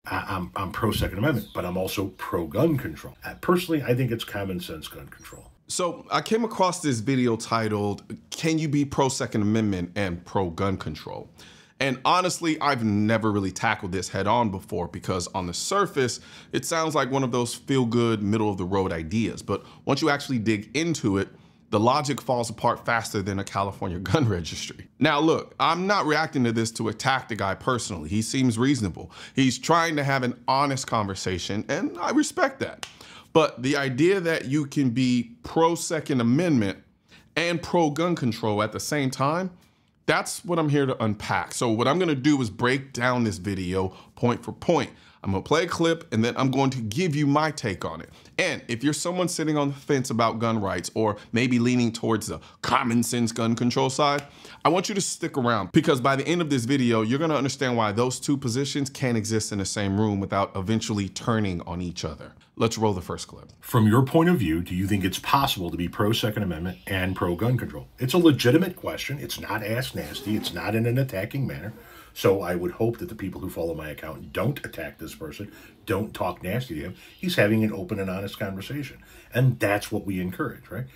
I'm pro Second Amendment, but I'm also pro gun control. Personally, I think it's common sense gun control. So I came across this video titled, "Can you be pro Second Amendment and pro gun control?" And honestly, I've never really tackled this head on before because on the surface, it sounds like one of those feel good, middle of the road ideas. But once you actually dig into it, the logic falls apart faster than a California gun registry. Now look, I'm not reacting to this to attack the guy personally. He seems reasonable. He's trying to have an honest conversation, and I respect that. But the idea that you can be pro Second Amendment and pro gun control at the same time, that's what I'm here to unpack. So what I'm gonna do is break down this video point for point. I'm gonna play a clip and then I'm going to give you my take on it. And if you're someone sitting on the fence about gun rights or maybe leaning towards the common sense gun control side, I want you to stick around because by the end of this video, you're gonna understand why those two positions can't exist in the same room without eventually turning on each other. Let's roll the first clip. From your point of view, do you think it's possible to be pro Second Amendment and pro gun control? It's a legitimate question. It's not ass nasty. It's not in an attacking manner. So I would hope that the people who follow my account don't attack this person, don't talk nasty to him. He's having an open and honest conversation. And that's what we encourage, right?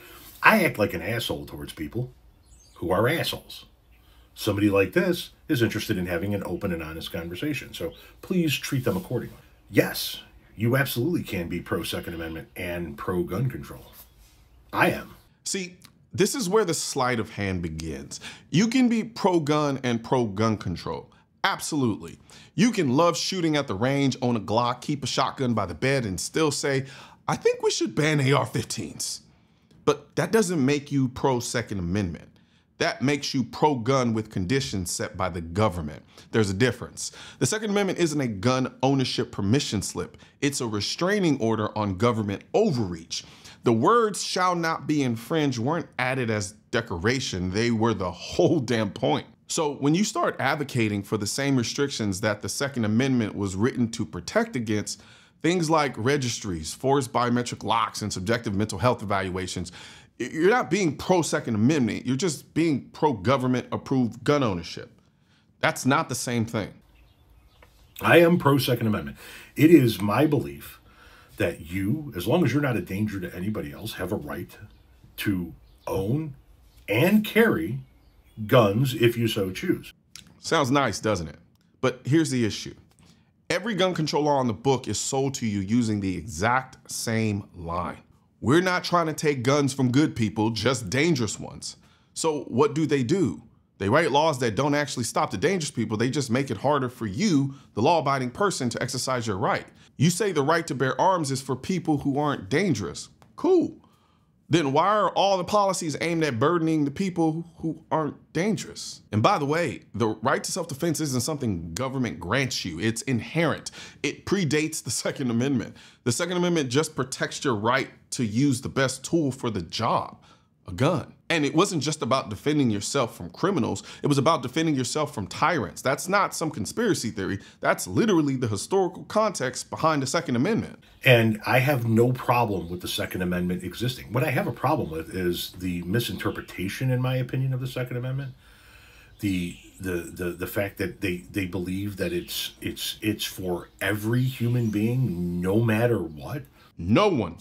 I act like an asshole towards people who are assholes. Somebody like this is interested in having an open and honest conversation. So please treat them accordingly. Yes, you absolutely can be pro Second Amendment and pro gun control. I am. See, this is where the sleight of hand begins. You can be pro-gun and pro-gun control. Absolutely. You can love shooting at the range, own a Glock, keep a shotgun by the bed, and still say, I think we should ban AR-15s. But that doesn't make you pro-Second Amendment. That makes you pro-gun with conditions set by the government. There's a difference. The Second Amendment isn't a gun ownership permission slip. It's a restraining order on government overreach. The words "shall not be infringed" weren't added as decoration. They were the whole damn point. So when you start advocating for the same restrictions that the Second Amendment was written to protect against, things like registries, forced biometric locks, and subjective mental health evaluations, you're not being pro-Second Amendment. You're just being pro-government approved gun ownership. That's not the same thing. I am pro Second Amendment. It is my belief that you, as long as you're not a danger to anybody else, have a right to own and carry guns if you so choose. Sounds nice, doesn't it? But here's the issue. Every gun control law in the book is sold to you using the exact same line. We're not trying to take guns from good people, just dangerous ones. So what do? They write laws that don't actually stop the dangerous people. They just make it harder for you, the law-abiding person, to exercise your right. You say the right to bear arms is for people who aren't dangerous. Cool. Then why are all the policies aimed at burdening the people who aren't dangerous? And by the way, the right to self-defense isn't something government grants you. It's inherent. It predates the Second Amendment. The Second Amendment just protects your right to use the best tool for the job, a gun. And it wasn't just about defending yourself from criminals. It was about defending yourself from tyrants. That's not some conspiracy theory. That's literally the historical context behind the Second Amendment. And I have no problem with the Second Amendment existing. What I have a problem with is the misinterpretation, in my opinion, of the Second Amendment. The fact that they believe that it's for every human being, no matter what. No one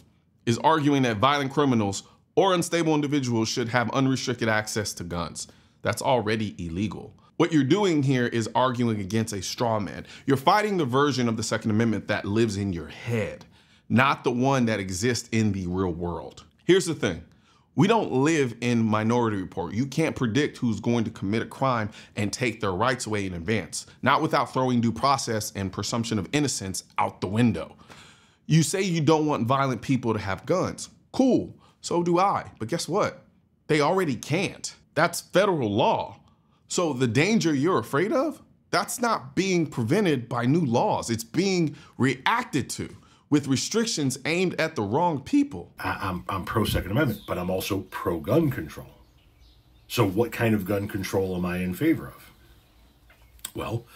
is arguing that violent criminals or unstable individuals should have unrestricted access to guns. That's already illegal. What you're doing here is arguing against a straw man. You're fighting the version of the Second Amendment that lives in your head, not the one that exists in the real world. Here's the thing. We don't live in Minority Report. You can't predict who's going to commit a crime and take their rights away in advance, not without throwing due process and presumption of innocence out the window. You say you don't want violent people to have guns. Cool. So do I, but guess what? They already can't. That's federal law. So the danger you're afraid of, that's not being prevented by new laws. It's being reacted to with restrictions aimed at the wrong people. I'm pro Second Amendment, but I'm also pro gun control. So what kind of gun control am I in favor of? Well,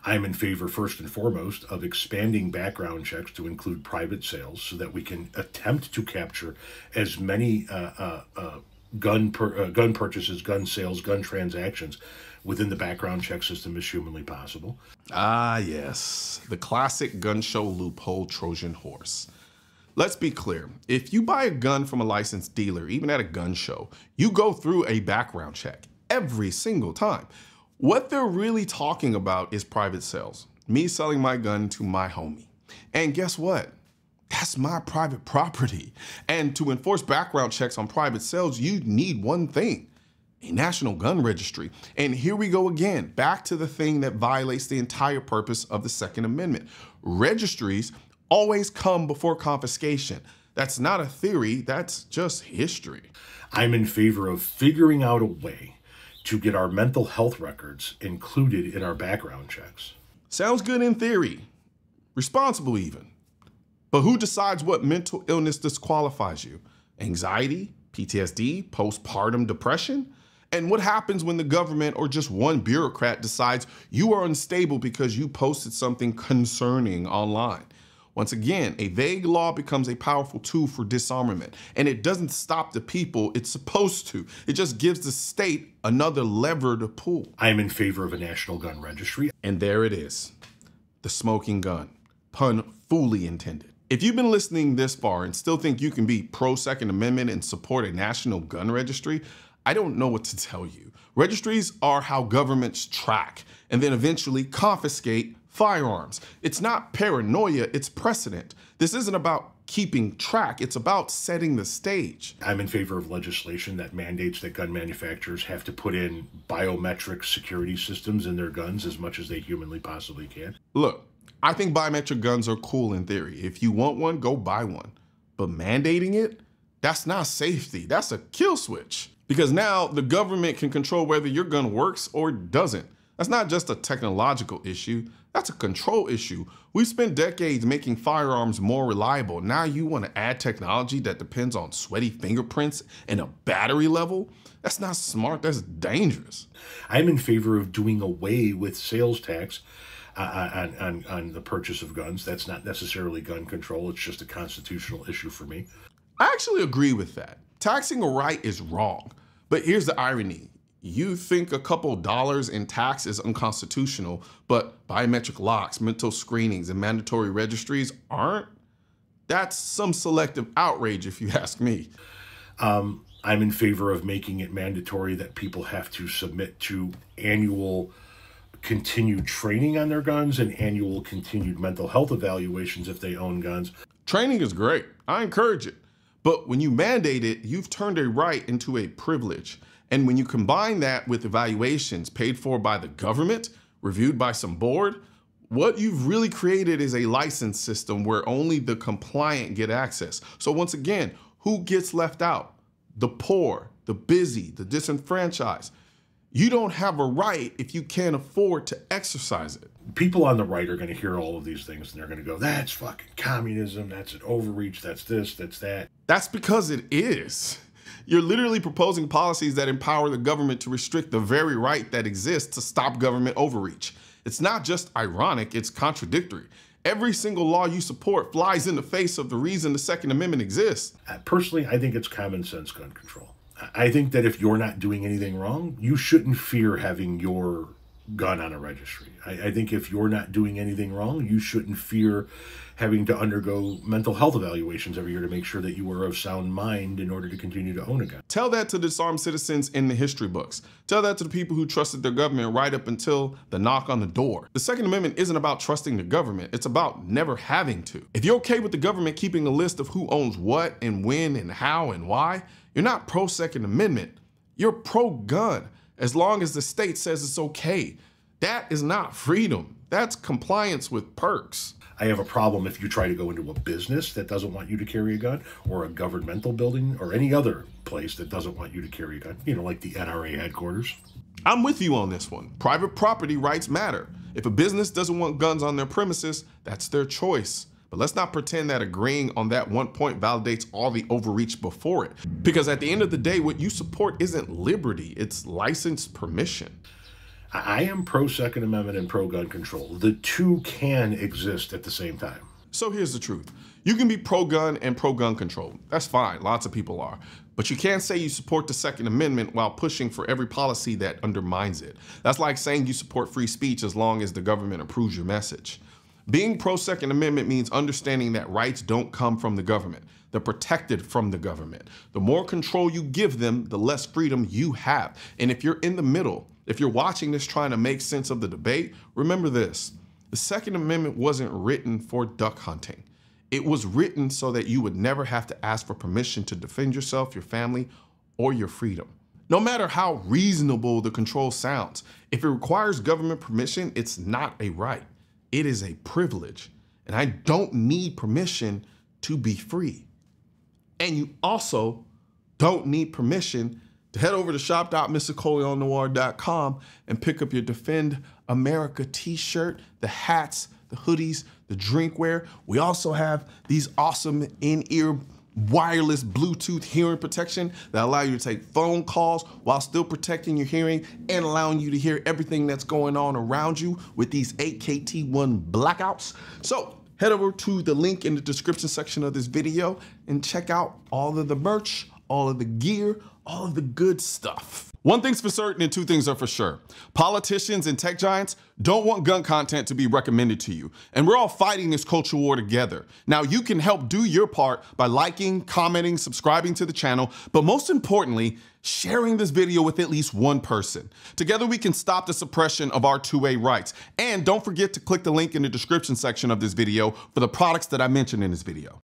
I'm in favor, first and foremost, of expanding background checks to include private sales so that we can attempt to capture as many gun purchases, gun sales, gun transactions within the background check system as humanly possible. Ah, yes, the classic gun show loophole Trojan horse. Let's be clear. If you buy a gun from a licensed dealer, even at a gun show, you go through a background check every single time. What they're really talking about is private sales. Me selling my gun to my homie. And guess what? That's my private property. And to enforce background checks on private sales, you need one thing: a national gun registry. And here we go again, back to the thing that violates the entire purpose of the Second Amendment. Registries always come before confiscation. That's not a theory, that's just history. I'm in favor of figuring out a way to get our mental health records included in our background checks. Sounds good in theory, responsible even. But who decides what mental illness disqualifies you? Anxiety, PTSD, postpartum depression? And what happens when the government or just one bureaucrat decides you are unstable because you posted something concerning online? Once again, a vague law becomes a powerful tool for disarmament, and it doesn't stop the people it's supposed to. It just gives the state another lever to pull. I'm in favor of a national gun registry. And there it is, the smoking gun, pun fully intended. If you've been listening this far and still think you can be pro-Second Amendment and support a national gun registry, I don't know what to tell you. Registries are how governments track and then eventually confiscate firearms. It's not paranoia, it's precedent. This isn't about keeping track, it's about setting the stage. I'm in favor of legislation that mandates that gun manufacturers have to put in biometric security systems in their guns as much as they humanly possibly can. Look, I think biometric guns are cool in theory. If you want one, go buy one. But mandating it, that's not safety, that's a kill switch. Because now the government can control whether your gun works or doesn't. That's not just a technological issue, that's a control issue. We've spent decades making firearms more reliable. Now you want to add technology that depends on sweaty fingerprints and a battery level? That's not smart, that's dangerous. I'm in favor of doing away with sales tax on the purchase of guns. That's not necessarily gun control, it's just a constitutional issue for me. I actually agree with that. Taxing a right is wrong. But here's the irony. You think a couple dollars in tax is unconstitutional, but biometric locks, mental screenings, and mandatory registries aren't? That's some selective outrage, if you ask me. I'm in favor of making it mandatory that people have to submit to annual continued training on their guns and annual continued mental health evaluations if they own guns. Training is great. I encourage it. But when you mandate it, you've turned a right into a privilege. And when you combine that with evaluations paid for by the government, reviewed by some board, what you've really created is a license system where only the compliant get access. So once again, who gets left out? The poor, the busy, the disenfranchised. You don't have a right if you can't afford to exercise it. People on the right are going to hear all of these things and they're going to go, that's fucking communism, that's an overreach, that's this, that's that. That's because it is. You're literally proposing policies that empower the government to restrict the very right that exists to stop government overreach. It's not just ironic, it's contradictory. Every single law you support flies in the face of the reason the Second Amendment exists. Personally, I think it's common sense gun control. I think that if you're not doing anything wrong, you shouldn't fear having your gun on a registry. I think if you're not doing anything wrong, you shouldn't fear having to undergo mental health evaluations every year to make sure that you are of sound mind in order to continue to own a gun. Tell that to disarmed citizens in the history books. Tell that to the people who trusted their government right up until the knock on the door. The Second Amendment isn't about trusting the government. It's about never having to. If you're okay with the government keeping a list of who owns what and when and how and why, you're not pro-Second Amendment. You're pro-gun, as long as the state says it's okay. That is not freedom. That's compliance with perks. I have a problem if you try to go into a business that doesn't want you to carry a gun, or a governmental building, or any other place that doesn't want you to carry a gun, you know, like the NRA headquarters. I'm with you on this one. Private property rights matter. If a business doesn't want guns on their premises, that's their choice. But let's not pretend that agreeing on that one point validates all the overreach before it. Because at the end of the day, what you support isn't liberty, it's licensed permission. I am pro-Second Amendment and pro-gun control. The two can exist at the same time. So here's the truth. You can be pro-gun and pro-gun control. That's fine, lots of people are. But you can't say you support the Second Amendment while pushing for every policy that undermines it. That's like saying you support free speech as long as the government approves your message. Being pro-Second Amendment means understanding that rights don't come from the government. They're protected from the government. The more control you give them, the less freedom you have. And if you're in the middle, if you're watching this trying to make sense of the debate, remember this. The Second Amendment wasn't written for duck hunting. It was written so that you would never have to ask for permission to defend yourself, your family, or your freedom. No matter how reasonable the control sounds, if it requires government permission, it's not a right. It is a privilege. And I don't need permission to be free. And you also don't need permission to head over to shop.mrcolionnoir.com and pick up your Defend America t-shirt, the hats, the hoodies, the drinkware. We also have these awesome in-ear wireless Bluetooth hearing protection that allow you to take phone calls while still protecting your hearing and allowing you to hear everything that's going on around you with these 8KT1 blackouts. So head over to the link in the description section of this video and check out all of the merch, all of the gear, all of the good stuff. One thing's for certain and two things are for sure. Politicians and tech giants don't want gun content to be recommended to you. And we're all fighting this culture war together. Now you can help do your part by liking, commenting, subscribing to the channel, but most importantly, sharing this video with at least one person. Together we can stop the suppression of our 2A rights. And don't forget to click the link in the description section of this video for the products that I mentioned in this video.